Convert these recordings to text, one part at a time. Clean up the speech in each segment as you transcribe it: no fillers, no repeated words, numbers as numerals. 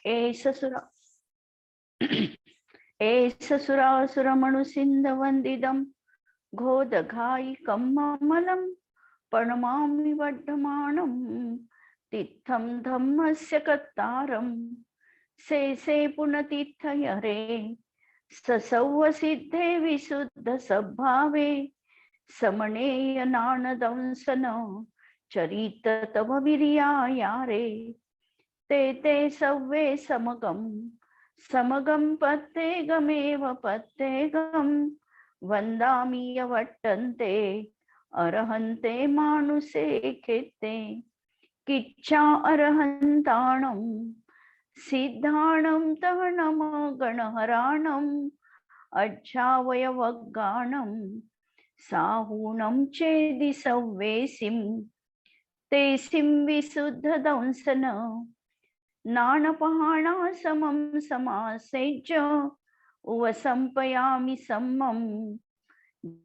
ए ससुरा ए ससुरासुरमणुसिंध वंदिदं घोदघाई कम्ममलं प्रणमामि वर्धमानं तीर्थं धम्मस्य कर्तारं से पुनतीर्थयरे ससौव सिद्धे विशुद्ध सद्भावे समनेय नानदंसन चरित तव वीर्यायारे ते सव्वे समगं पत्तेगमेव पत्तेगं वन्दामि यवट्टन्ते अर्हन्ते मानुषे खेत्ते किच्छा अर्हन्ताणं सिद्धाणं तहनम गणहराणं अज्झावयवगाणं साहूनं चेदि सव्वेसिं तेसिं विशुद्ध दंसन नानपहाणा समं समासेज्य उवसंपयामि सम्मं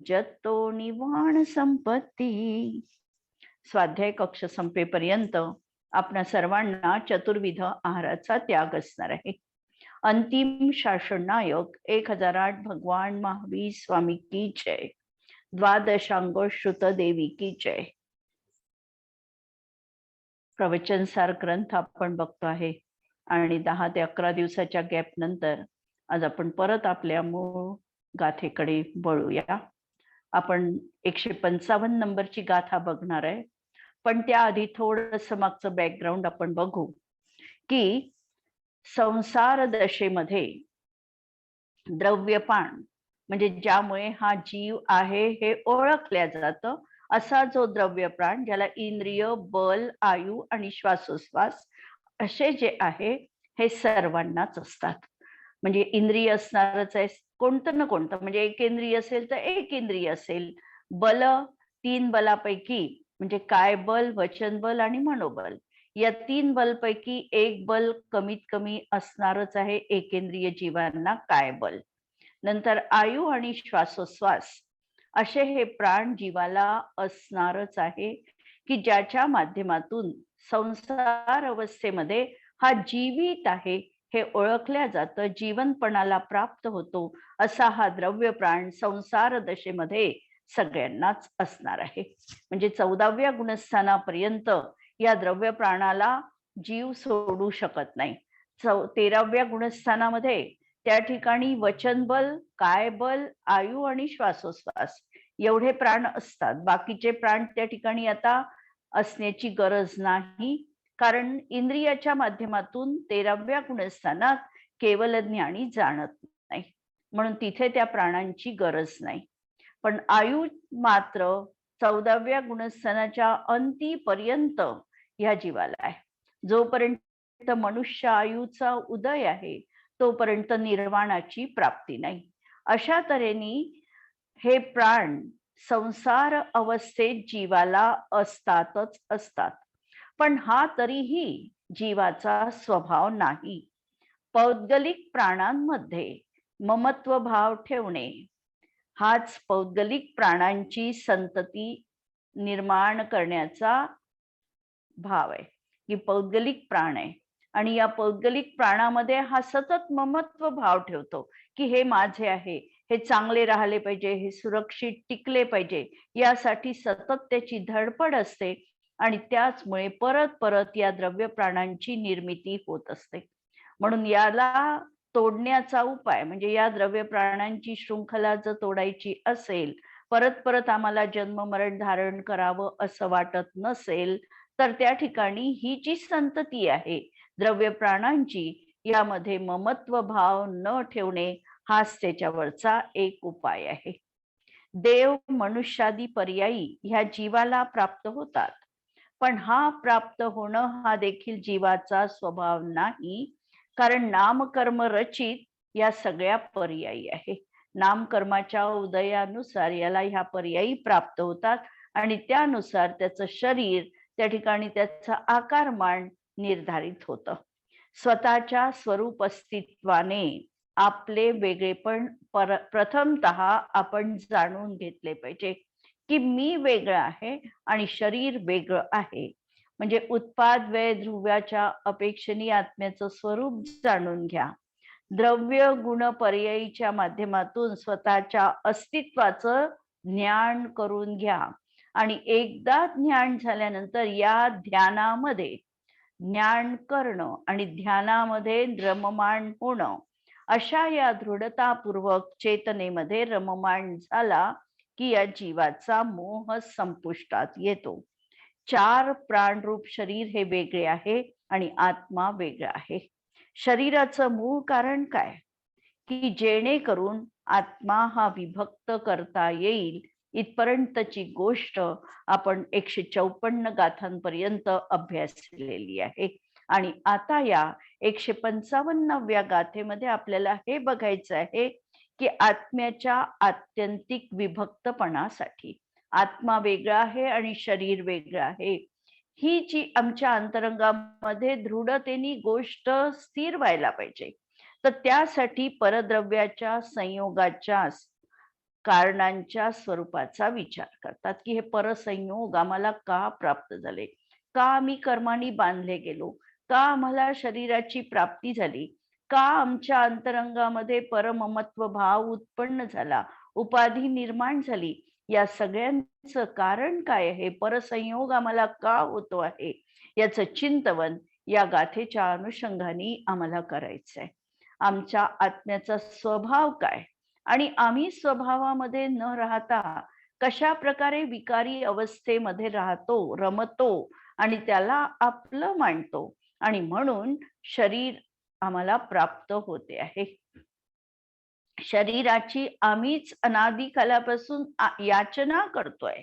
जत्तो निवाण संपत्ती। स्वाध्याय कक्ष संपेपर्यंत आपणा सर्वांना चतुर्विध आहाराचा त्याग असणार आहे। अंतिम शासन नायक 1008 भगवान महावीर स्वामी की जय। द्वादशांग श्रुत देवी की जय। प्रवचनसार ग्रंथ आपण बघतो आहे आणि 10 ते 11 दिवसाच्या गॅप नंतर आज आपण परत आपल्या मूळ गाथेकडे वळूया। आपण 155 नंबरची गाथा बघणार आहे, पण त्याआधी थोडंसं मागचं बॅकग्राऊंड आपण बघू की संसार दशेमध्ये द्रव्यपान म्हणजे ज्यामुळे हा जीव आहे हे ओळखल्या जातं असा जो द्रव्यप्राण, ज्याला इंद्रिय, बल, आयु आणि श्वासोश्वास असे जे आहे हे सर्वांनाच असतात। म्हणजे इंद्रिय असणारच आहे कोणतं ना कोणतं, म्हणजे एक इंद्रिय असेल तर एक इंद्रिय असेल। बल 3 बलापैकी म्हणजे काय बल, वचन बल आणि मनोबल, या 3 बलपैकी एक बल कमीत कमी असणारच आहे एकेंद्रिय जीवांना, काय बल। नंतर आयु आणि श्वासोश्वास असे हे प्राण जीवाला असणारच आहे की ज्याच्या माध्यमातून संसार अवस्थेमध्ये हा जीवित आहे हे ओळखल्या जातं, जीवनपणाला प्राप्त होतो असा हा द्रव्य प्राण संसार दशेमध्ये सगळ्यांनाच असणार आहे। म्हणजे 14व्या गुणस्थानापर्यंत या द्रव्य प्राणाला जीव सोडू शकत नाही। 13व्या गुणस्थानामध्ये त्या ठिकाणी वचन बल, काय बल, आयु आणि श्वासोश्वास एवढे प्राण असतात। बाकीचे प्राण त्या ठिकाणी आता असण्याची गरज नाही, कारण इंद्रियाच्या माध्यमातून 13व्या गुणस्थानात केवल ज्ञानी जाणत नाही, म्हणून तिथे त्या प्राणांची गरज नाही। पण आयु मात्र 14व्या गुणस्थानाच्या अंतीपर्यंत या जीवाला आहे। जोपर्यंत मनुष्य आयुचा उदय आहे तोपर्यंत निर्वाणाची प्राप्ती नाही। अशा तऱ्हेने हे प्राण संसार अवस्थेत जीवाला असतातच असतात, पण हा तरीही जीवाचा स्वभाव नाही। पौद्गलिक प्राणांमध्ये ममत्व भाव ठेवणे हाच पौद्गलिक प्राणांची संतती निर्माण करण्याचा भाव आहे। की पौद्गलिक प्राण आहे आणि या पौद्गलिक प्राणामध्ये हा सतत ममत्व भाव ठेवतो की हे माझे आहे, हे चांगले राहिले पाहिजे, हे सुरक्षित टिकले पाहिजे, यासाठी सतत त्याची धडपड असते आणि त्याचमुळे परत परत या द्रव्य प्राणांची निर्मिती होत असते। म्हणून याला तोडण्याचा उपाय म्हणजे या द्रव्य प्राणांची शृंखला जर तोडायची असेल, परत परत आम्हाला जन्म मरण धारण करावं असं वाटत नसेल, तर त्या ठिकाणी ही जी संतती आहे द्रव्य प्राणांची, यामध्ये ममत्व भाव न ठेवणे हाच त्याच्यावरचा एक उपाय आहे। देव मनुष्यादी पर्यायी ह्या जीवाला प्राप्त होतात, पण हा प्राप्त होणं हा देखील जीवाचा स्वभाव नाही, कारण नामकर्म रचित या सगळ्या पर्यायी आहे। नामकर्माच्या उदयानुसार याला ह्या पर्यायी प्राप्त होतात आणि त्यानुसार त्याचं शरीर, त्या ठिकाणी त्याचं आकारमान निर्धारित होतं। स्वतःच्या स्वरूप अस्तित्वाने आपले वेगळेपण प्रथमतः आपण जाणून घेतले पाहिजे की मी वेगळं आहे आणि शरीर वेगळं आहे। म्हणजे उत्पाद व्यय ध्रुव्याच्या अपेक्षेने आत्म्याचं स्वरूप जाणून घ्या. द्रव्य गुण पर्यायीच्या माध्यमातून स्वतःच्या अस्तित्वाचं ज्ञान करून घ्या. आणि एकदा ज्ञान झाल्यानंतर या ध्यानामध्ये ज्ञान करणं आणि ध्यानामध्ये रममाण होणं, अशा या दृढतापूर्वक चेतनेमध्ये रममाण झाला की या जीवाचा मोह संपुष्टात येतो. 4 प्राणरूप शरीर हे वेगळे आहे आणि आत्मा वेगळा आहे. शरीराचं मूळ कारण काय? की जेणेकरून आत्मा हा विभक्त करता येईल इथपर्यंतची गोष्ट आपण 154 गाथांपर्यंत अभ्यासलेली आहे. आणि आता या 155व्या गाथेमध्ये आपल्याला हे बघायचं आहे की आत्म्याच्या आत्यंतिक विभक्तपणासाठी आत्मा वेगळा आहे आणि शरीर वेगळं आहे, ही जी आमच्या अंतरंगामध्ये दृढतेने गोष्ट स्थिर व्हायला पाहिजे. तर त्यासाठी परद्रव्याच्या संयोगाच्या कारणांच्या स्वरूपाचा विचार करतात की हे परसंयोग आम्हाला का प्राप्त झाले, का आम्ही कर्मानी बांधले गेलो, का आम्हाला शरीराची प्राप्ती झाली, का आमच्या अंतरंगामध्ये परममत्व भाव उत्पन्न झाला, उपाधी निर्माण झाली. या सगळ्यांचं कारण काय आहे, परसंयोग आम्हाला का होतो आहे, याचं चिंतवन या गाथेच्या अनुषंगाने आम्हाला करायचं आहे. आमच्या आत्म्याचा स्वभाव काय आणि आम्ही स्वभावामध्ये न राहता कशा प्रकारे विकारी अवस्थेमध्ये राहतो, रमतो आणि त्याला आपलं मानतो आणि म्हणून शरीर आम्हाला प्राप्त होते आहे. शरीराची आम्हीच अनादी कालापासून याचना करतोय.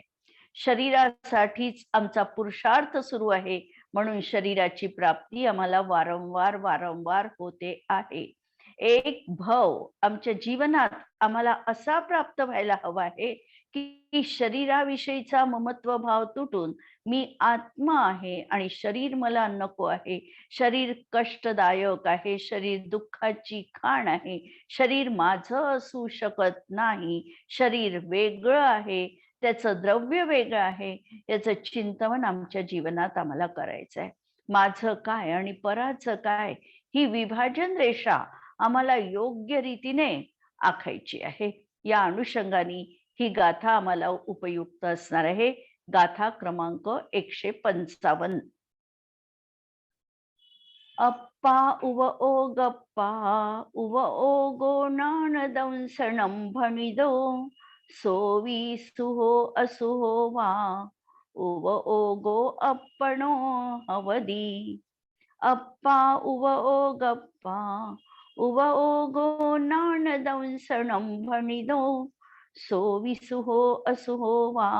शरीरासाठीच आमचा पुरुषार्थ सुरू आहे, म्हणून शरीराची प्राप्ती आम्हाला वारंवार वारंवार होते आहे. एक भव आमच्या जीवनात आम्हाला असा प्राप्त व्हायला हवा आहे की शरीराविषयीचा ममत्व भाव तुटून मी आत्मा आहे आणि शरीर मला नको आहे, शरीर कष्टदायक आहे, शरीर दुःखाची खाण आहे, शरीर माझं असू शकत नाही, शरीर वेगळं आहे, त्याचं द्रव्य वेगळं आहे, याचं चिंतन आमच्या जीवनात आम्हाला करायचं आहे. माझं काय आणि पराचं काय, ही विभाजन रेषा आम्हाला योग्य रीतीने आखायची आहे. या अनुषंगाने ही गाथा आम्हाला उपयुक्त असणार आहे. गाथा क्रमांक 155. अप्पा उव ओ गप्पा उव ओ गो नाणदंसणं भणिदो सोवी सुहो असुहो वा उव ओ गो अप्पणो हवदी. अप्पा उव ओ गप्पा उव ओ गो नाणदंसणं भणिदो सोवी सुहो असुहो वा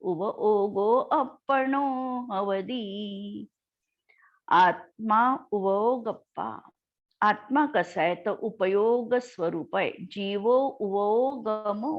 उव ओ गो अप्पणो हवदी. आत्मा उवो गप्पा. आत्मा कसा आहे तर उपयोग स्वरूप आहे. जीवो उवो गमो.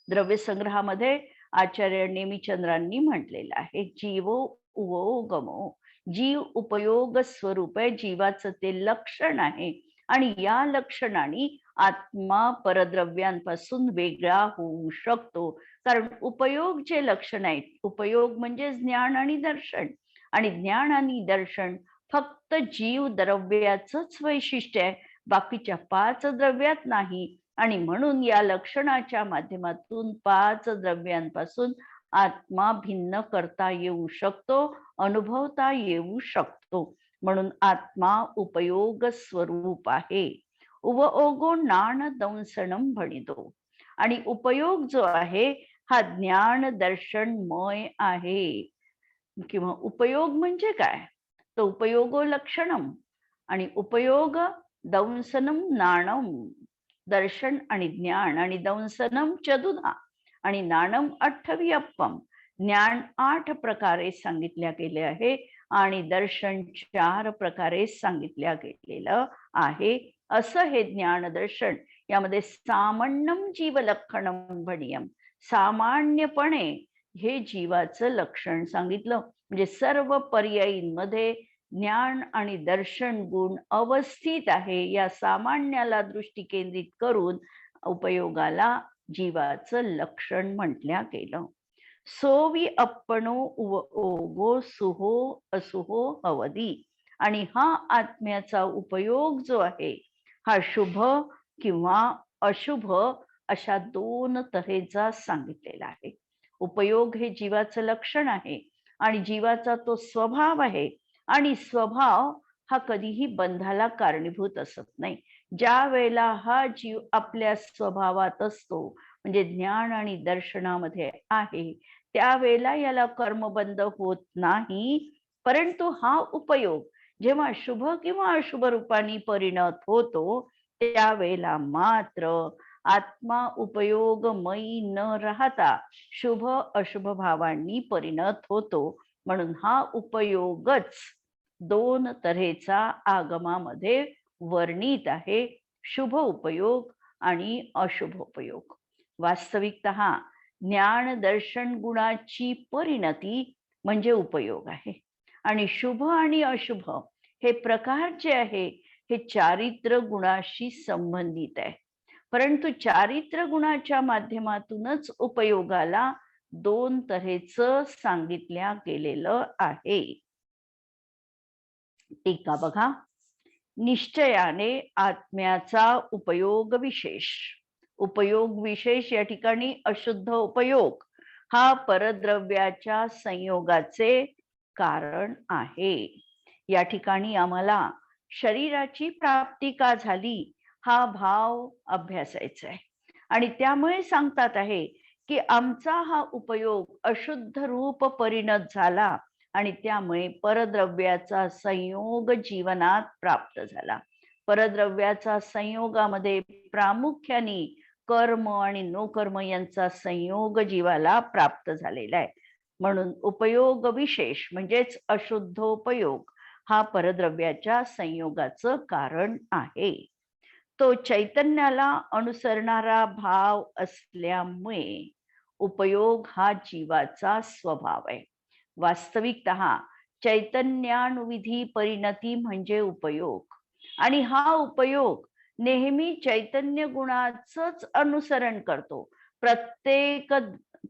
द्रव्य संग्रहामध्ये आचार्य नेमिचंद्रांनी म्हटलेलं आहे, जीवो उवो गमो. जीव उपयोग स्वरूप आहे, जीवाचं ते लक्षण आहे आणि या लक्षणाने आत्मा परद्रव्यांपासून वेगळा होऊ शकतो. कारण उपयोग जे लक्षण आहेत, उपयोग म्हणजे ज्ञान आणि दर्शन, आणि ज्ञान आणि दर्शन फक्त जीव द्रव्याचंच वैशिष्ट्य आहे, बाकीच्या 5 द्रव्यात नाही. आणि म्हणून या लक्षणाच्या माध्यमातून 5 द्रव्यांपासून आत्मा भिन्न करता येऊ शकतो, अनुभवता येऊ शकतो. म्हणून आत्मा उपयोग स्वरूप आहे. उव ओगो नाण दंसणं भणितो. आणि उपयोग जो आहे हा ज्ञान दर्शनमय आहे. किंवा उपयोग म्हणजे काय, तर उपयोगो लक्षणम आणि उपयोग दंसनम नाणम. दर्शन आणि ज्ञान आणि दंसनम चतुधा आणि नाणम अठ्ठवियप्पम. ज्ञान 8 प्रकारे सांगितल्या गेले आहे आणि दर्शन 4 प्रकारे सांगितल्या गेलेलं आहे. असं हे ज्ञान दर्शन यामध्ये सामान्यम जीव लक्षणम भणियम. सामान्यपणे हे जीवाचं लक्षण सांगितलं. म्हणजे सर्व पर्यायींमध्ये ज्ञान आणि दर्शन गुण अवस्थित आहे. या सामान्याला दृष्टी केंद्रित करून उपयोगाला जीवाचं लक्षण म्हटल्या गेलं. सोवी अप्पणो उव ओगो सुहो असुहो हवदी. आणि हा आत्म्याचा उपयोग जो आहे हा शुभ किंवा अशुभ अशा दोन तऱ्हेचा सांगितलेला आहे. उपयोग हे जीवाचं लक्षण आहे आणि जीवाचा तो स्वभाव आहे. आणि स्वभाव हा कधीही बंधाला कारणीभूत असत नाही. ज्या वेळेला हा जीव आपल्या स्वभावात असतो म्हणजे ज्ञान आणि दर्शनामध्ये आहे त्यावेळेला याला कर्मबंध होत नाही. परंतु हा उपयोग जेव्हा शुभ किंवा अशुभ रूपाने परिणत होतो त्यावेळेला मात्र आत्मा उपयोगमयी न राहता शुभ अशुभ भावांनी परिणत होतो. म्हणून हा उपयोगच दोन तऱ्हेचा आगमामध्ये वर्णित आहे. शुभ उपयोग आणि अशुभ उपयोग. वास्तविकतः ज्ञान दर्शन गुणाची परिणती म्हणजे उपयोग आहे. आणि शुभ आणि अशुभ हे प्रकार जे आहे हे चारित्र गुणाशी संबंधित आहे. परंतु चारित्र गुणाच्या माध्यमातूनच उपयोगाला दोन तऱ्हेचं सांगितल्या गेलेलं आहे. टीका बघा. निश्चयाने आत्म्याचा उपयोग विशेष. उपयोग विशेष या ठिकाणी अशुद्ध उपयोग हा परद्रव्याच्या संयोगाचे कारण आहे. या ठिकाणी आम्हाला शरीराची प्राप्ती का झाली हा भाव अभ्यासायचा आहे. आणि त्यामुळे सांगतात आहे की आमचा हा उपयोग अशुद्ध रूप परिणत झाला आणि त्यामुळे परद्रव्याचा संयोग जीवनात प्राप्त झाला. परद्रव्याचा संयोगामध्ये प्रामुख्याने कर्म आणि नो कर्म यांचा संयोग जीवाला प्राप्त झालेला आहे. म्हणून उपयोग विशेष म्हणजेच अशुद्धोपयोग हा परद्रव्याच्या संयोगाचं कारण आहे. तो चैतन्याला अनुसरणारा भाव असल्यामुळे उपयोग हा जीवाचा स्वभाव आहे. वास्तविकतः चैतन्यानुविधी परिणती म्हणजे उपयोग. आणि हा उपयोग नेहमी चैतन्य गुणाचंच अनुसरण करतो. प्रत्येक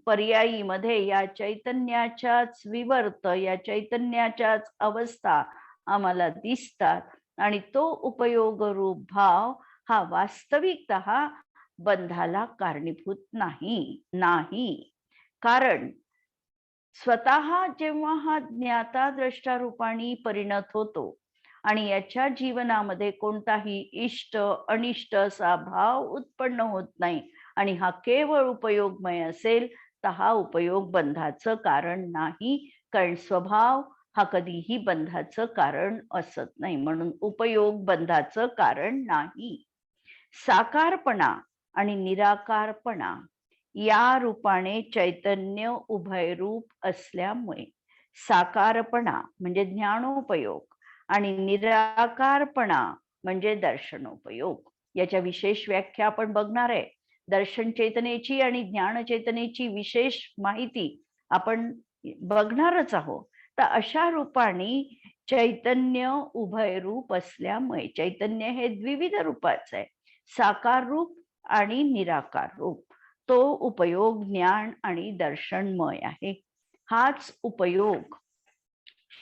पर्यायीमध्ये या चैतन्याच्याच विवर्त या चैतन्याच्याच अवस्था आम्हाला दिसतात. आणि तो उपयोग रूप भाव हा वास्तविकतः बंधाला कारणीभूत नाही. कारण स्वतः जेव्हा हा ज्ञाता द्रष्टा रूपाने परिणत होतो आणि याच्या जीवनामध्ये कोणताही इष्ट अनिष्ट असा भाव उत्पन्न होत नाही आणि हा केवळ उपयोगमय असेल तर हा उपयोग बंधाचं कारण नाही. कारण स्वभाव हा कधीही बंधाचं कारण असत नाही. म्हणून उपयोग बंधाचं कारण नाही. साकारपणा आणि निराकारपणा या रूपाने चैतन्य उभयरूप असल्यामुळे साकारपणा म्हणजे ज्ञानोपयोग आणि निराकारपणा म्हणजे दर्शनोपयोग. याच्या विशेष व्याख्या आपण बघणार आहे. दर्शन चेतनेची आणि ज्ञान चेतनेची विशेष माहिती आपण बघणारच आहोत. तर अशा रूपाने चैतन्य उभयरूप असल्यामुळे चैतन्य हे द्विविध रूपाचं आहे. साकार रूप आणि निराकार रूप. तो उपयोग ज्ञान आणि दर्शनमय आहे. हाच उपयोग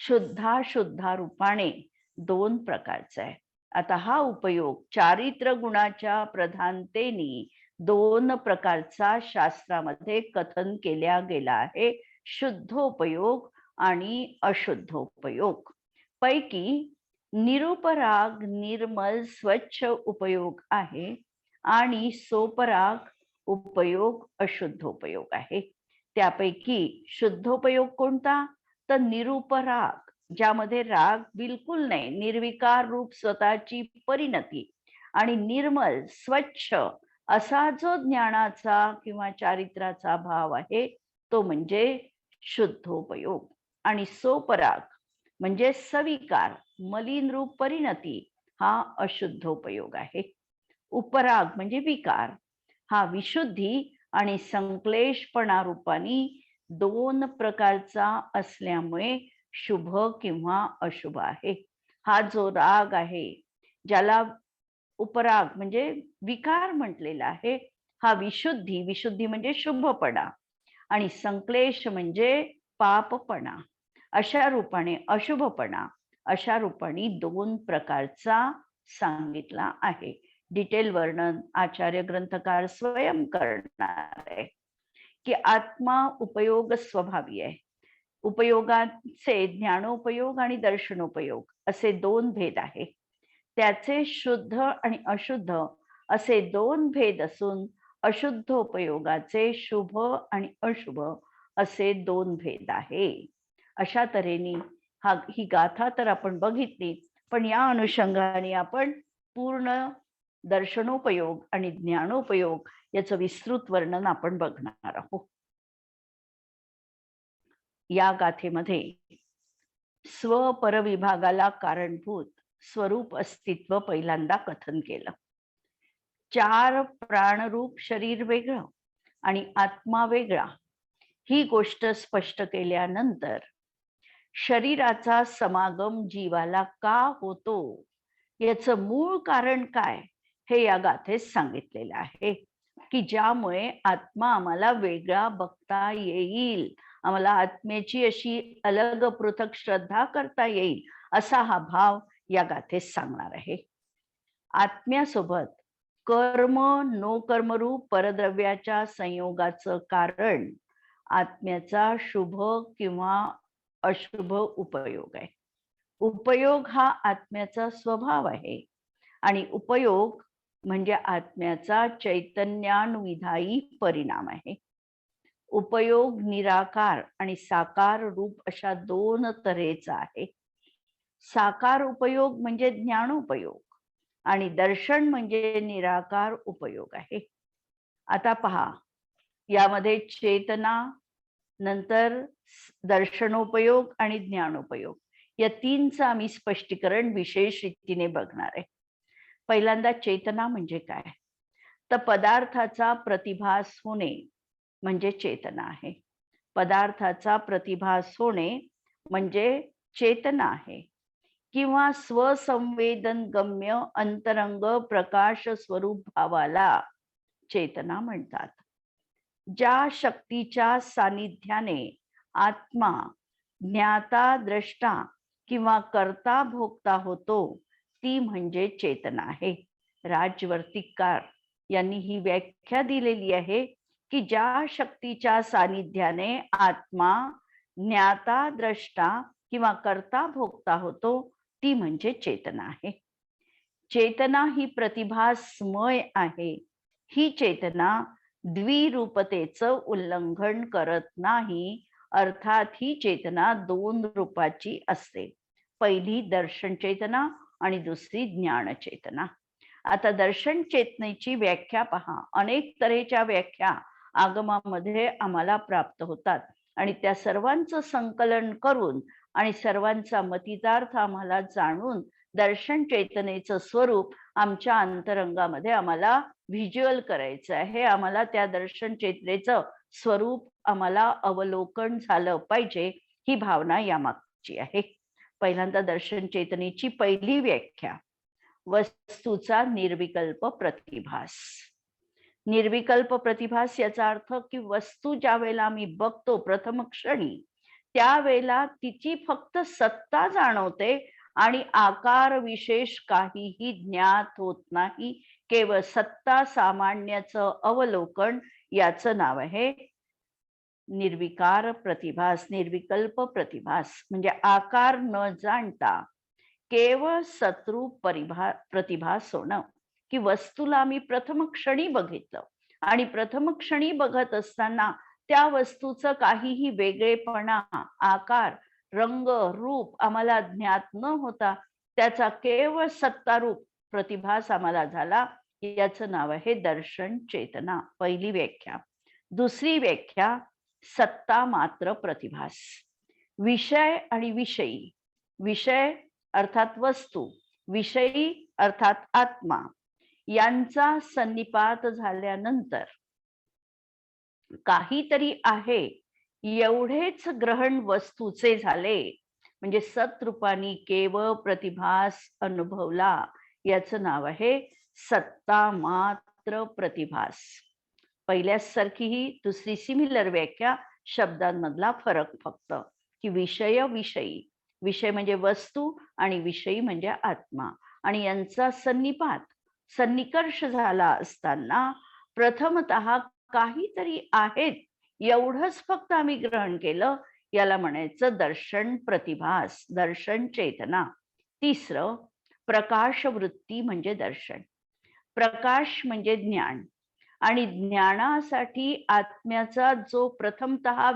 शुद्धा रूपाने दोन प्रकारचा आहे. आता हा उपयोग चारित्र गुणाच्या प्रधानतेने दोन प्रकारचा शास्त्रामध्ये कथन केला गेला आहे. शुद्धोपयोग आणि अशुद्धोपयोग. पैकी निरुपराग निर्मल स्वच्छ उपयोग आहे आणि सोपराग उपयोग अशुद्धोपयोग आहे. त्यापैकी शुद्धोपयोग कोणता तर निरुपराग ज्यामध्ये राग बिलकुल नाही, निर्विकार रूप स्वतःची परिणती आणि निर्मल स्वच्छ असा जो ज्ञानाचा किंवा चारित्राचा भाव आहे तो म्हणजे शुद्धोपयोग. आणि सोपराग म्हणजे सविकार मलिन रूप परिणती हा अशुद्धोपयोग आहे. उपराग म्हणजे विकार हा विशुद्धी आणि संक्लेशपणा रूपाने दोन प्रकारचा असल्यामुळे शुभ किंवा अशुभ आहे. हा जो राग आहे ज्याला उपराग म्हणजे विकार म्हटलेला आहे हा विशुद्धी म्हणजे शुभपणा आणि संक्लेश म्हणजे पापपणा. अशा रूपाने अशुभपणा, अशा रूपाने 2 प्रकारचा सांगितला आहे. डिटेल वर्णन आचार्य ग्रंथकार स्वयं करणार आहे की आत्मा उपयोग स्वभावी आहे. उपयोगाचे ज्ञानोपयोग आणि दर्शनोपयोग असे 2 भेद आहे. त्याचे शुद्ध आणि अशुद्ध असे 2 भेद असून अशुद्धोपयोगाचे शुभ आणि अशुभ असे 2 भेद आहे. अशा तऱ्हेने ही गाथा तर आपण बघितली, पण या अनुषंगाने आपण पूर्ण दर्शनोपयोग आणि ज्ञानोपयोग याचं विस्तृत वर्णन आपण बघणार आहोत. या गाथेमध्ये स्वपरविभागाला कारणभूत स्वरूप अस्तित्व पहिल्यांदा कथन केलं. 4 प्राणरूप शरीर वेगळं आणि आत्मा वेगळा ही गोष्ट स्पष्ट केल्यानंतर शरीराचा समागम जीवाला का होतो याचं मूळ कारण काय हे या गाथेत सांगितलेलं आहे की ज्यामुळे आत्मा आम्हाला वेगळा बघता येईल, आम्हाला आत्म्याची अशी अलग पृथक श्रद्धा करता येईल असा हा भाव या गाथेत सांगणार आहे. आत्म्यासोबत कर्म नो कर्मरूप परद्रव्याच्या संयोगाचं कारण आत्म्याचा शुभ किंवा अशुभ उपयोग आहे. उपयोग हा आत्म्याचा स्वभाव आहे आणि उपयोग म्हणजे आत्म्याचा चैतन्यानुविधायी परिणाम आहे. उपयोग निराकार आणि साकार रूप अशा 2 तऱ्हेचा आहे. साकार उपयोग म्हणजे ज्ञानोपयोग आणि दर्शन म्हणजे निराकार उपयोग आहे. आता पहा, यामध्ये चेतना, नंतर दर्शनोपयोग आणि ज्ञानोपयोग या 3चं आम्ही स्पष्टीकरण विशेष रीतीने बघणार आहे. पहिल्यांदा चेतना म्हणजे काय? तर पदार्थाचा प्रतिभास होणे म्हणजे चेतना आहे. पदार्थाचा प्रतिभास होणे म्हणजे चेतना आहे किंवा स्वसंवेदन गम्य अंतरंग प्रकाश स्वरूप भावाला चेतना म्हणतात. ज्या शक्तीच्या सानिध्याने आत्मा ज्ञाता द्रष्टा किंवा कर्ता भोगता होतो ती म्हणजे चेतना आहे. राजवर्तिकार यांनी ही व्याख्या दिलेली आहे की ज्या शक्तीच्या सानिध्याने आत्मा ज्ञाता द्रष्टा किंवा कर्ता भोगता होतो ती म्हणजे चेतना आहे. चेतना ही प्रतिभासमय आहे. ही चेतना द्विरूपतेचं उल्लंघन करत नाही, अर्थात ही चेतना 2 रूपाची असते. पहिली दर्शन चेतना आणि दुसरी ज्ञान चेतना. आता दर्शन चेतनेची व्याख्या पहा. अनेक तऱ्हेच्या व्याख्या आगमामध्ये आम्हाला प्राप्त होतात आणि त्या सर्वांचं संकलन करून आणि सर्वांचा मतितार्थ आम्हाला जाणून दर्शन चेतनेचं स्वरूप आमच्या अंतरंगामध्ये आम्हाला व्हिज्युअल करायचं आहे. आम्हाला त्या दर्शन चेतनेचं स्वरूप आम्हाला अवलोकन झालं पाहिजे, ही भावना यामागची आहे. पहिल्यांदा दर्शन चेतनेची पहिली व्याख्या, वस्तूचा निर्विकल्प प्रतिभास. निर्विकल्प प्रतिभास याचा अर्थ की वस्तू ज्या वेळेला आम्ही बघतो प्रथम क्षणी त्यावेळेला तिची फक्त सत्ता जाणवते आणि आकार विशेष काहीही ज्ञात होत नाही. केवळ सत्ता सामान्याचं अवलोकन याचं नाव आहे निर्विकार प्रतिभास, निर्विकल्प प्रतिभास. म्हणजे आकार न जाणता केवळ सत्रूप प्रतिभास होणं. की वस्तूला आम्ही प्रथम क्षणी बघितलं आणि प्रथम क्षणी बघत असताना त्या वस्तूचं काहीही वेगळेपणा, आकार, रंग, रूप आम्हाला ज्ञात न होता त्याचा केवळ सत्तारूप प्रतिभास आम्हाला झाला. याचं नाव आहे दर्शन चेतना, पहिली व्याख्या. दुसरी व्याख्या, सत्ता मात्र प्रतिभास. विषय आणि विषयी, विषय अर्थात वस्तू, विषयी अर्थात आत्मा यांचा सन्निपात झाल्यानंतर काहीतरी आहे एवढेच ग्रहण वस्तूचे झाले म्हणजे सत्रूपानी केवळ प्रतिभास अनुभवला. याचं नाव आहे सत्ता मात्र प्रतिभास. पहिल्यासारखी ही दुसरी सिमिलर व्याख्या शब्दांमधला फरक फक्त, की विषय विषयी, विषय म्हणजे वस्तू आणि विषयी म्हणजे आत्मा, आणि यांचा सन्निकर्ष झाला असताना प्रथमतः काहीतरी आहेत एवढंच फक्त आम्ही ग्रहण केलं, याला म्हणायचं दर्शन प्रतिभास, दर्शन चेतना. तिसरं, प्रकाश वृत्ती म्हणजे दर्शन. प्रकाश म्हणजे ज्ञान, आणि ज्ञानासाठी आत्म्याचा जो प्रथमतः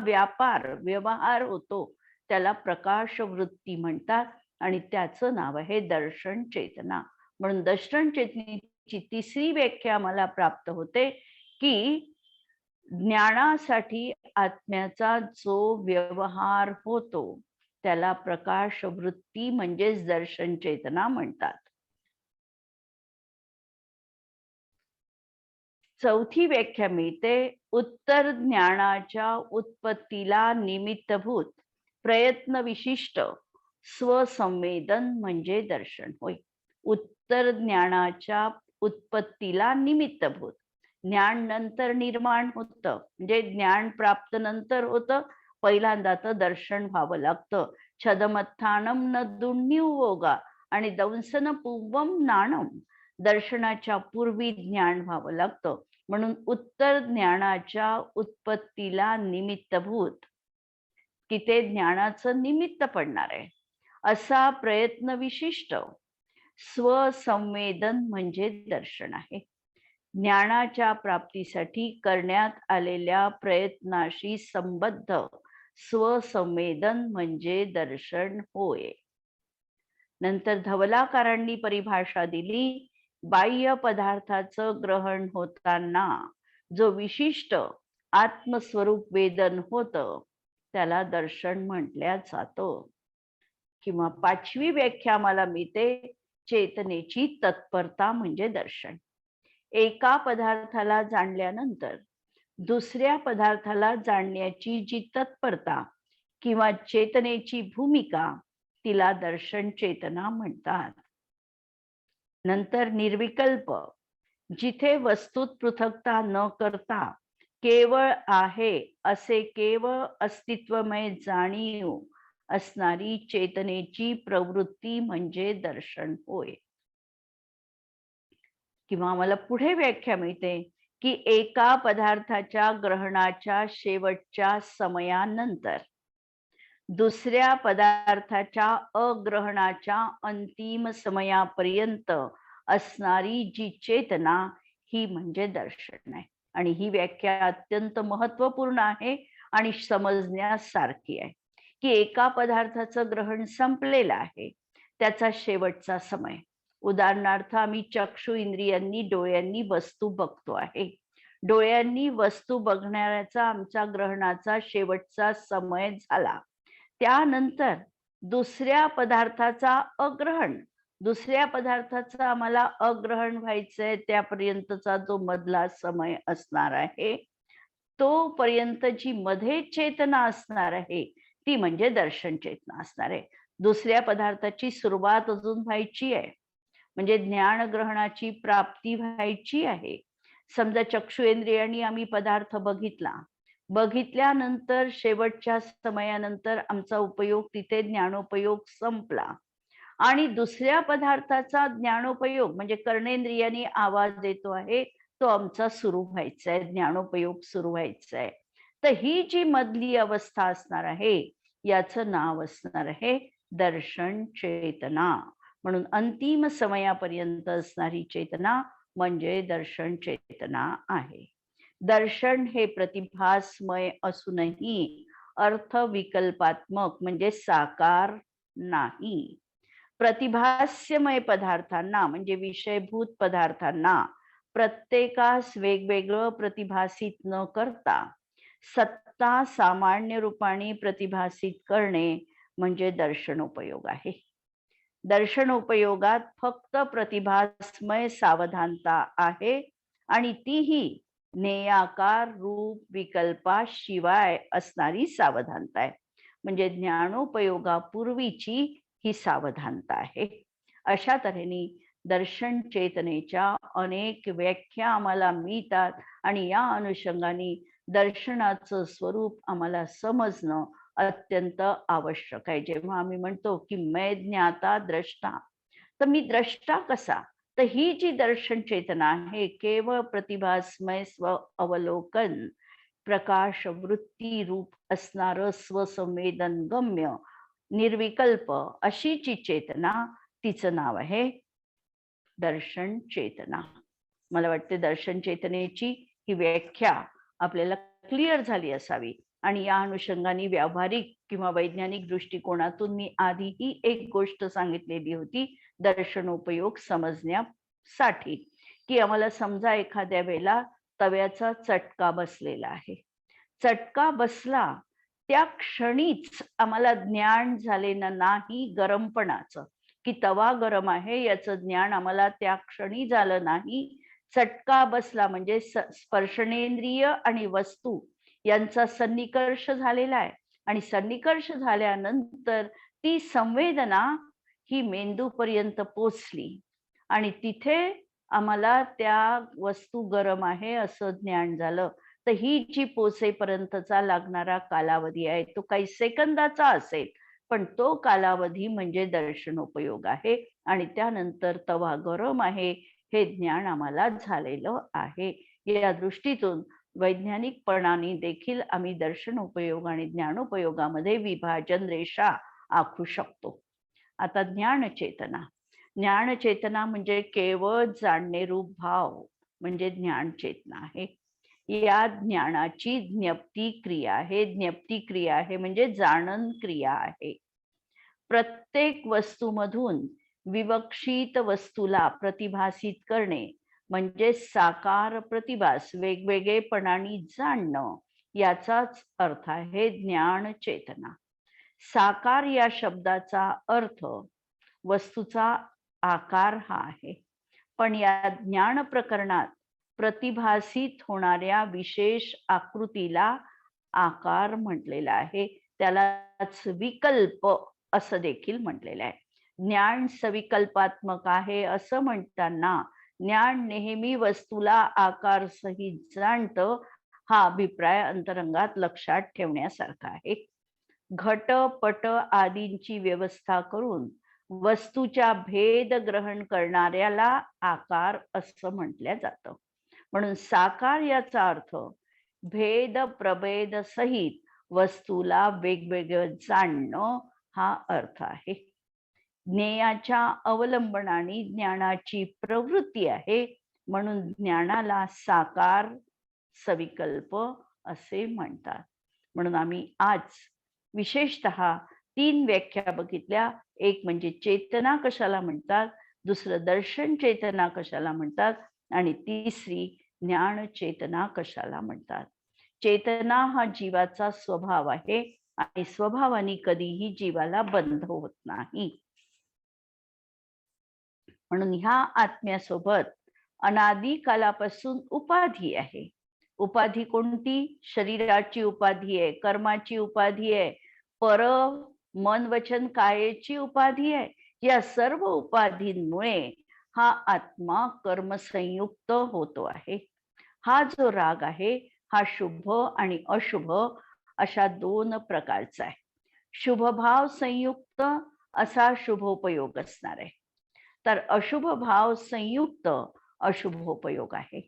व्यवहार होतो त्याला प्रकाश वृत्ती म्हणतात, आणि त्याचं नाव आहे दर्शन चेतना. म्हणून दर्शन चेतनेची तिसरी व्याख्या मला प्राप्त होते की ज्ञानासाठी आत्म्याचा जो व्यवहार होतो त्याला प्रकाश वृत्ती म्हणजेच दर्शन चेतना म्हणतात. चौथी व्याख्या मिळते उत्तर ज्ञानाच्या उत्पत्तीला निमित्तभूत प्रयत्न विशिष्ट स्वसंवेदन म्हणजे दर्शन होय. उत्तर ज्ञानाच्या उत्पत्तीला निमित्तभूत, ज्ञान नंतर निर्माण होतं, म्हणजे ज्ञान प्राप्त नंतर होतं, पहिल्यांदा तर दर्शन व्हावं लागतं. छदमत्थानम न दुर्निवोगा आणि दंसन पूर्वम नाणम, दर्शनाच्या पूर्वी ज्ञान व्हावं लागतं. म्हणून उत्तर ज्ञानाच्या उत्पत्तीला निमित्तभूत, की ते ज्ञानाचं निमित्त पडणार आहे असा प्रयत्न विशिष्ट स्वसंवेदन म्हणजे दर्शन आहे. ज्ञानाच्या प्राप्तीसाठी करण्यात आलेल्या प्रयत्नाशी संबद्ध स्वसंवेदन म्हणजे दर्शन होय. नंतर धवलाकारांनी परिभाषा दिली, बाह्य पदार्थाचं ग्रहण होताना जो विशिष्ट आत्मस्वरूप वेदन होतं त्याला दर्शन म्हटल्या जातं. किंवा पाचवी व्याख्या मला मिळते चेतनेची तत्परता म्हणजे दर्शन. एका पदार्थाला जाणल्यानंतर दुसऱ्या पदार्थाला जाणण्याची जी तत्परता किंवा चेतनेची भूमिका तिला दर्शन चेतना म्हणतात. नंतर निर्विकल्प, जिथे वस्तूत पृथक्ता न करता केवळ आहे असे केवळ अस्तित्वमय जाणीव असणारी चेतनेची प्रवृत्ती म्हणजे दर्शन होय. किंवा मला पुढे व्याख्या मिळते की एका पदार्थाच्या ग्रहणाच्या शेवटच्या समयानंतर दुसऱ्या पदार्थाच्या अग्रहणाच्या अंतिम समयापर्यंत असणारी जी चेतना ही म्हणजे दर्शन आहे. आणि ही व्याख्या अत्यंत महत्वपूर्ण आहे आणि समजण्यासारखी आहे की एका पदार्थाचं ग्रहण संपलेलं आहे, त्याचा शेवटचा समय. उदाहरणार्थ आम्ही चक्षु इंद्रियांनी डोळ्यांनी वस्तू बघतो आहे, डोळ्यांनी वस्तू बघण्याचा आमचा ग्रहणाचा शेवटचा समय झाला, त्यानंतर दुसऱ्या पदार्थाचा अग्रहण, दुसऱ्या पदार्थाचं आम्हाला अग्रहण व्हायचंय त्यापर्यंतचा जो मधला समय असणार आहे, तोपर्यंत जी मध्ये चेतना असणार आहे ती म्हणजे दर्शन चेतना असणार आहे. दुसऱ्या पदार्थाची सुरुवात अजून व्हायची आहे, म्हणजे ज्ञान ग्रहणाची प्राप्ती व्हायची आहे. समजा चक्षुइंद्रियांनी आम्ही पदार्थ बघितल्यानंतर शेवटच्या समयानंतर आमचा उपयोग तिथे ज्ञानोपयोग संपला आणि दुसऱ्या पदार्थाचा ज्ञानोपयोग म्हणजे कर्णेंद्रियांनी आवाज देतो आहे तो आमचा सुरू व्हायचा आहे, ज्ञानोपयोग सुरू व्हायचा आहे. तर ही जी मधली अवस्था असणार आहे याचं नाव असणार आहे दर्शन चेतना. म्हणून अंतिम समयापर्यंत असणारी चेतना म्हणजे दर्शन चेतना आहे. दर्शन हे प्रतिभासमय असूनही अर्थ विकल्पात्मक म्हणजे साकार नाही. प्रतिभास्यमय पदार्थांना म्हणजे विषयभूत पदार्थांना प्रत्येकास वेगवेगळं प्रतिभासित न करता सत्ता सामान्य रूपाने प्रतिभासित करणे म्हणजे दर्शनोपयोग आहे. दर्शनोपयोगात फक्त प्रतिभास्मय सावधानता आहे आणि तीही ज्ञेयाकार रूप विकल्पाशिवाय असणारी सावधानता आहे. म्हणजे ज्ञानोपयोगापूर्वीची ही सावधानता आहे. अशा तऱ्हेने दर्शन चेतनेच्या अनेक व्याख्या आम्हाला मिळतात आणि या अनुषंगाने दर्शनाचं स्वरूप आम्हाला समजणं अत्यंत आवश्यक आहे. जेव्हा आम्ही म्हणतो की मैं ज्ञाता द्रष्टा, तर मी द्रष्टा कसा? तर ही जी दर्शन चेतना आहे केवळ प्रतिभासमय स्व अवलोकन प्रकाश वृत्ती रूप असणारं स्वसंवेदन गम्य निर्विकल्प अशी जी चेतना, तिचं नाव आहे दर्शन चेतना. मला वाटते दर्शन चेतनेची ही व्याख्या आपल्याला क्लिअर झाली असावी आणि या अनुषंगाने व्यावहारिक किंवा वैज्ञानिक दृष्टिकोनातून मी आधीही एक गोष्ट सांगितलेली होती दर्शनोपयोग समजण्यासाठी, की आम्हाला समजा एखाद्या वेळेला तव्याचा चटका बसलेला आहे. चटका बसला त्या क्षणीच आम्हाला ज्ञान झालेलं नाही गरमपणाचं, की तवा गरम आहे याचं ज्ञान आम्हाला त्या क्षणी झालं नाही. चटका बसला म्हणजे स्पर्शनेंद्रिय आणि वस्तू यांचा सन्निकर्ष झालेला आहे आणि सन्निकर्ष झाल्यानंतर ती संवेदना ही मेंदूपर्यंत पोचली आणि तिथे आम्हाला त्या वस्तू गरम आहे असं ज्ञान झालं. तर ही जी पोचेपर्यंतचा लागणारा कालावधी आहे तो काही सेकंदाचा असेल, पण तो कालावधी म्हणजे दर्शनोपयोग आहे आणि त्यानंतर तवा गरम आहे हे ज्ञान आम्हाला झालेलं आहे. या दृष्टीतून वैज्ञानिकपणाने देखील आम्ही दर्शनोपयोग आणि ज्ञानोपयोगामध्ये विभाजन रेषा आखू शकतो. आता ज्ञानचेतना. ज्ञानचेतना म्हणजे केवळ जाणणे रूप भाव म्हणजे ज्ञानचेतना आहे. या ज्ञानाची ज्ञप्ती क्रिया आहे. ज्ञप्ती क्रिया आहे म्हणजे जाणन क्रिया आहे. प्रत्येक वस्तूमधून विवक्षित वस्तूला प्रतिभासित करणे म्हणजे साकार प्रतिभास वेगवेगळेपणाने जाणणं, याचाच अर्थ आहे ज्ञान चेतना. साकार या शब्दाचा अर्थ वस्तूचा आकार हा आहे, पण या ज्ञान प्रकरणात प्रतिभासित होणाऱ्या विशेष आकृतीला आकार म्हटलेला आहे. त्यालाच विकल्प असं देखील म्हटलेलं आहे. ज्ञान सविकल्पात्मक आहे असं म्हणताना ज्ञान नेहमी वस्तूला आकार सहित जाणतं, हा अभिप्राय अंतरंगात लक्षात ठेवण्यासारखा आहे. घट पट आदींची व्यवस्था करून वस्तूच्या भेद ग्रहण करणाऱ्याला आकार असं म्हटलं जातं. म्हणून साकार याचा अर्थ भेद प्रभेद सहित वस्तूला वेगवेगळं जाणणं हा अर्थ आहे. ज्ञेयाच्या अवलंबनाने ज्ञानाची प्रवृत्ती आहे, म्हणून ज्ञानाला साकार सविकल्प असे म्हणतात. म्हणून आम्ही आज विशेषतः 3 व्याख्या बघितल्या. एक म्हणजे चेतना कशाला म्हणतात, दुसरं दर्शन चेतना कशाला म्हणतात आणि तिसरी ज्ञान चेतना कशाला म्हणतात. चेतना हा जीवाचा स्वभाव आहे आणि स्वभावाने कधीही जीवाला बंध होत नाही. म्हणून ह्या आत्म्यासोबत अनादी कालापासून उपाधी आहे. उपाधी कोणती? शरीराची उपाधी आहे, कर्माची उपाधी आहे, पर मन वचन कायेची उपाधी आहे. या सर्व उपाधींमुळे हा आत्मा कर्मसंयुक्त होतो आहे. हा जो राग आहे हा शुभ आणि अशुभ अशा 2 प्रकारचा आहे. शुभभाव संयुक्त असा शुभोपयोग असणार आहे, तर अशुभ भाव संयुक्त अशुभोपयोग आहे.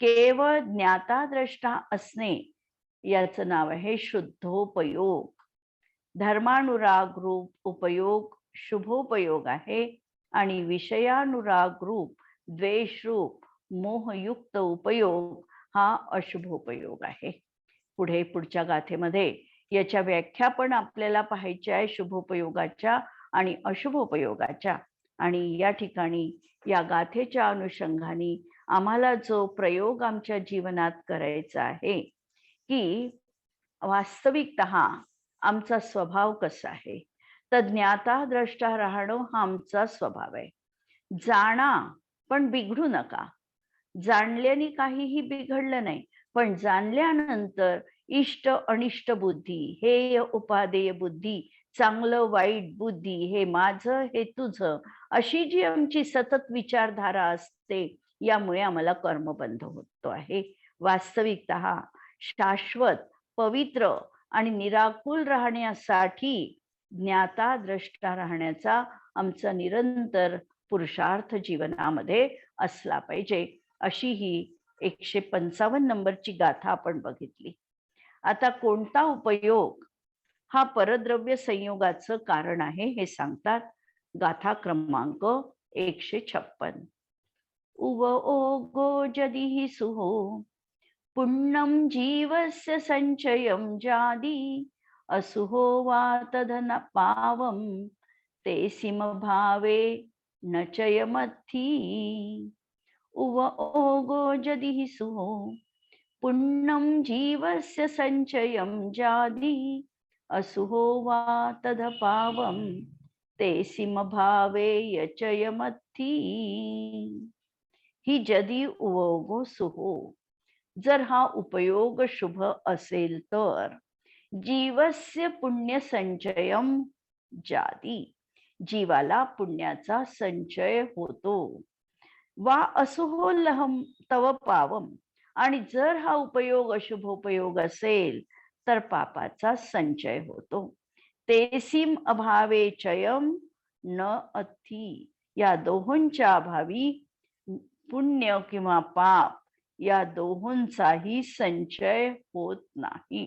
केवळ ज्ञाता द्रष्टा असणे याचं नाव आहे शुद्धोपयोग. धर्मानुराग रूप उपयोग शुभोपयोग आहे आणि विषयानुराग रूप द्वेष रूप मोहयुक्त उपयोग हा अशुभोपयोग आहे. पुढच्या गाथेमध्ये याच्या व्याख्या पण आपल्याला पाहायच्या आहे शुभोपयोगाच्या आणि अशुभोपयोगाच्या. आणि या ठिकाणी या गाथेच्या अनुषंगाने आम्हाला जो प्रयोग आमच्या जीवनात करायचा आहे की वास्तविकतः आमचा स्वभाव कसा आहे, तर ज्ञाता द्रष्टा राहणं हा आमचा स्वभाव आहे. जाणा पण बिघडू नका. जाणल्याने काहीही बिघडलं नाही, पण जाणल्यानंतर इष्ट अनिष्ट बुद्धी, हेय उपादेय बुद्धी चांगलं वाईट, बुद्धी, हे माझं हे तुझं, अशी जी आमची सतत विचारधारा असते, यामुळे आम्हाला कर्मबंध होतो आहे. वास्तविकतः शाश्वत, पवित्र आणि निराकुल राहण्यासाठी ज्ञाता द्रष्टा राहण्याचा आमचा निरंतर पुरुषार्थ जीवनामध्ये असला पाहिजे. अशी ही 155 नंबरची गाथा आपण बघितली. आता कोणता उपयोग हा परद्रव्य संयोगाचं कारण आहे हे सांगतात गाथा क्रमांक 156. उव ओगो जदिहि सुहो पुण्यं जीवस्य संचयं जादी असुहो वा तदन पावं ते सिमभावे न चयमथी. उव ओगो जदिहि सुहो पुण्यं जीवस्य संचयं जादी असुहो वा तदपावं ते सिमभावे यचयमथी. ही जदी उवोगो सुहो, जर हा उपयोग शुभ असेल तर जीवस्य पुण्य संचयम जादी, जीवाला पुण्याचा संचय होतो. वा असुहो लहम तव पावम, आणि जर हा उपयोग अशुभोपयोग असेल तर पापाचा संचय होतो. तेसीम अभावे चयम न अथी, या दोहोंच्या अभावी पुण्य किंवा पाप या दोहोंचाही संचय होत नाही.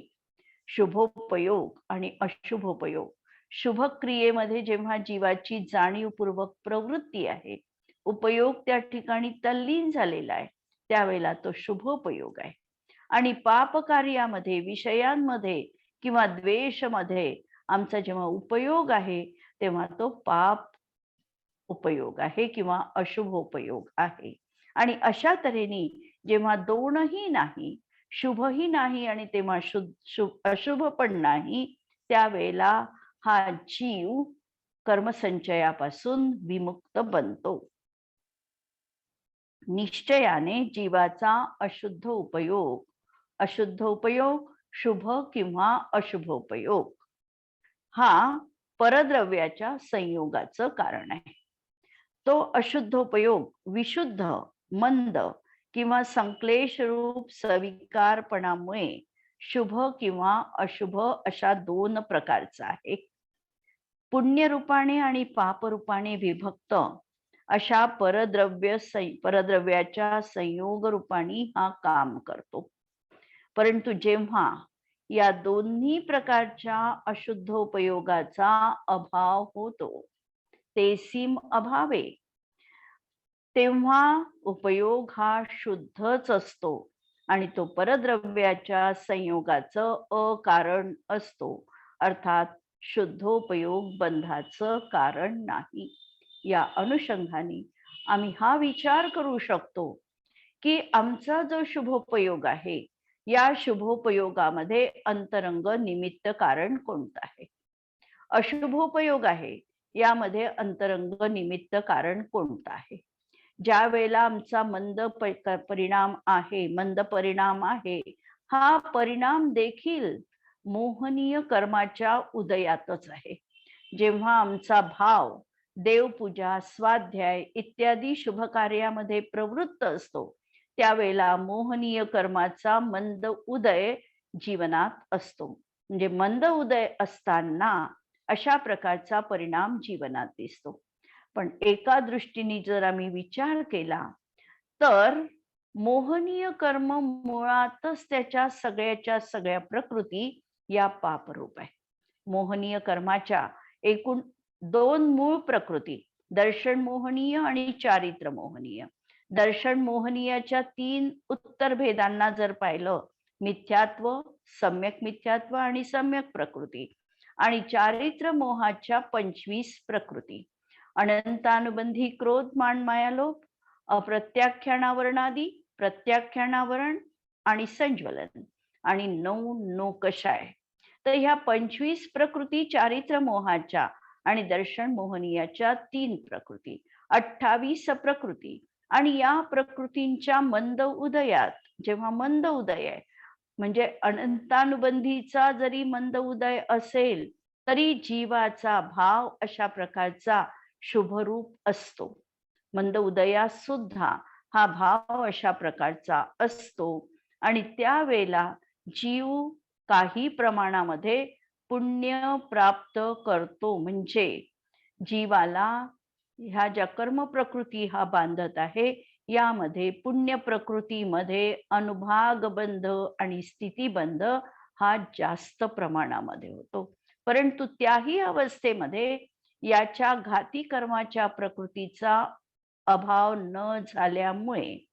शुभोपयोग आणि अशुभोपयोग, शुभ क्रियेमध्ये जेव्हा जीवाची जाणीवपूर्वक प्रवृत्ती आहे, उपयोग त्या ठिकाणी तल्लीन झालेला आहे, त्यावेळेला तो शुभोपयोग आहे. आणि पाप कार्यामध्ये, विषयांमध्ये किंवा द्वेषमध्ये आमचा जेव्हा उपयोग आहे, तेव्हा तो पाप उपयोग आहे किंवा अशुभोपयोग आहे. आणि अशा तऱ्हेने जेव्हा दोनही नाही, शुभही नाही आणि तेव्हा अशुभ पण नाही, त्यावेळेला हा जीव कर्मसंचयापासून विमुक्त बनतो. निश्चयाने जीवाचा अशुद्ध उपयोग, शुभ किंवा अशुभोपयोग हा परद्रव्याच्या संयोगाचं कारण आहे. तो अशुद्धोपयोग विशुद्ध, मंद किंवा संक्लेश रूप सविकारपणामुळे शुभ किंवा अशुभ अशा दोन प्रकारचा आहे. पुण्य रूपाने आणि पाप रूपाने विभक्त अशा परद्रव्याच्या संयोग रूपाने हा काम करतो. परंतु जेव्हा या दोन्ही प्रकारच्या अशुद्धोपयोगाचा अभाव होतो, ते सीम अभावे, तेव्हा उपयोग हा शुद्धच असतो आणि तो परद्रव्याच्या संयोगाचं अकारण असतो, अर्थात शुद्धोपयोग बंधाचं कारण नाही. या अनुषंगाने आम्ही हा विचार करू शकतो की आमचा जो शुभोपयोग आहे, या शुभोपयोगामध्ये अंतरंग निमित्त कारण कोणतं आहे. अशुभोपयोग आहे, यामध्ये अंतरंग निमित्त कारण कोणतं आहे. ज्या वेळेला आमचा मंद परिणाम आहे, हा परिणाम देखील मोहनीय कर्माच्या उदयातच आहे. जेव्हा आमचा भाव देवपूजा, स्वाध्याय इत्यादी शुभ कार्यामध्ये प्रवृत्त असतो, त्यावेळेला मोहनीय कर्माचा मंद उदय जीवनात असतो. म्हणजे मंद उदय असताना अशा प्रकारचा परिणाम जीवनात दिसतो. पण एका दृष्टीने जर आम्ही विचार केला तर मोहनीय कर्म मुळातच त्याच्या सगळ्या प्रकृती या पापरूप आहे. मोहनीय कर्माच्या एकूण दोन मूळ प्रकृती, दर्शन मोहनीय आणि चारित्र मोहनीय. दर्शन मोहनीयाच्या 3 उत्तर भेदांना जर पाहिलं, मिथ्यात्व, सम्यक मिथ्यात्व आणि सम्यक प्रकृती, आणि चारित्र मोहाच्या 25 प्रकृती, अनंतानुबंधी क्रोध, मान, माया, लोभ, अप्रत्याख्यानावरणादी, प्रत्याख्यानावरण आणि संज्वलन, आणि 9 नोकषाय. तर ह्या 25 प्रकृती चारित्र मोहाच्या आणि दर्शन मोहनीयाच्या 3 प्रकृती, 28 प्रकृती. आणि या प्रकृतींच्या मंद उदयात, जेव्हा मंद उदय आहे, म्हणजे अनंतानुबंधीचा जरी मंद उदय असेल तरी जीवाचा भाव अशा प्रकारचा शुभरूप असतो. मंद उदयात सुद्धा हा भाव अशा प्रकारचा असतो आणि त्यावेळेला जीव काही प्रमाणामध्ये पुण्य प्राप्त करतो. म्हणजे जीवाला ह्या ज्या कर्म प्रकृती हा बांधत आहे, यामध्ये पुण्य प्रकृतीमध्ये अनुभाग बंध आणि स्थितीबंध हा जास्त प्रमाणामध्ये होतो. परंतु त्याही अवस्थेमध्ये याच्या घाती कर्माच्या प्रकृतीचा अभाव न झाल्यामुळे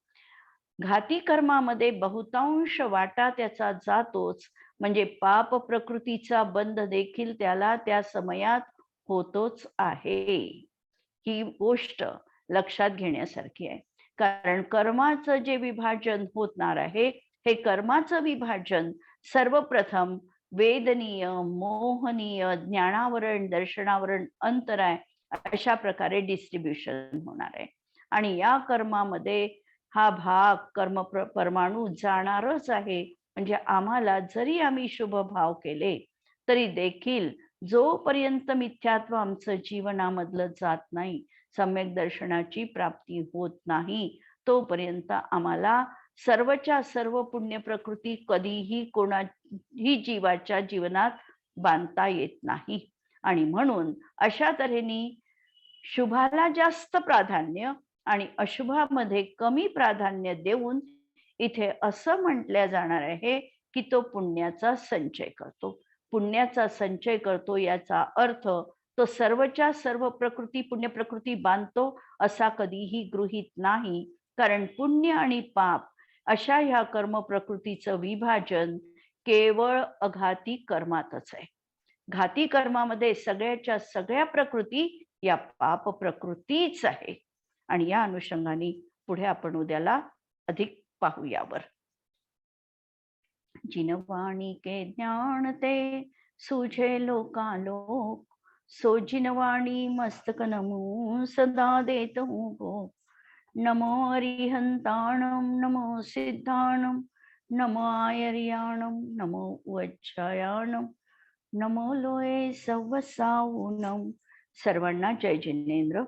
घाती कर्मामध्ये बहुतांश वाटा त्याचा जातोच. म्हणजे पाप प्रकृतीचा बंध देखील त्याला त्या समयात होतोच आहे. ही गोष्ट लक्षात घेण्यासारखी आहे. कारण कर्माचं जे विभाजन होणार आहे, हे कर्माचं विभाजन सर्वप्रथम वेदनीय, मोहनीय, ज्ञानावरण, दर्शनावरण, अंतराय अशा प्रकारे डिस्ट्रीब्युशन होणार आहे. आणि या कर्मामध्ये हा भाग परमाणू जाणारच आहे. म्हणजे आम्हाला जरी आम्ही शुभ भाव केले तरी देखील जोपर्यंत मिथ्यात्व आमचं जीवनामधलं जात नाही, सम्यक दर्शनाची प्राप्ती होत नाही, तोपर्यंत आम्हाला सर्वच्या सर्व पुण्य प्रकृती कधीही कोणाही जीवाच्या जीवनात बांधता येत नाही. आणि म्हणून अशा तऱ्हेने शुभाला जास्त प्राधान्य आणि अशुभामध्ये कमी प्राधान्य देऊन इथे असं म्हटलं जाणार आहे की तो पुण्याचा संचय करतो. पुण्याचा संचय करतो याचा अर्थ तो सर्वच्या सर्व प्रकृती पुण्य प्रकृती बांधतो असा कधीही गृहीत नाही. कारण पुण्य आणि पाप अशा ह्या कर्म प्रकृतीचं विभाजन केवळ अघाती कर्मातच आहे. घाती कर्मामध्ये सगळ्याच्या सगळ्या प्रकृती या पाप प्रकृतीच आहे. आणि या अनुषंगाने पुढे आपण उद्याला अधिक पाहू यावर. जिनवाणी के ज्ञान ते सुझे लोकालोक, सो जिनवाणी मस्तक नमो सदा देत हूँ भोग. नमो अरिहंताणम, नमो सिद्धाणम, नमो आयर्याणम, नमो उज्जयाणम, नमो लोये सव्वसाऊनम. सर्वांना जय जिनेंद्र.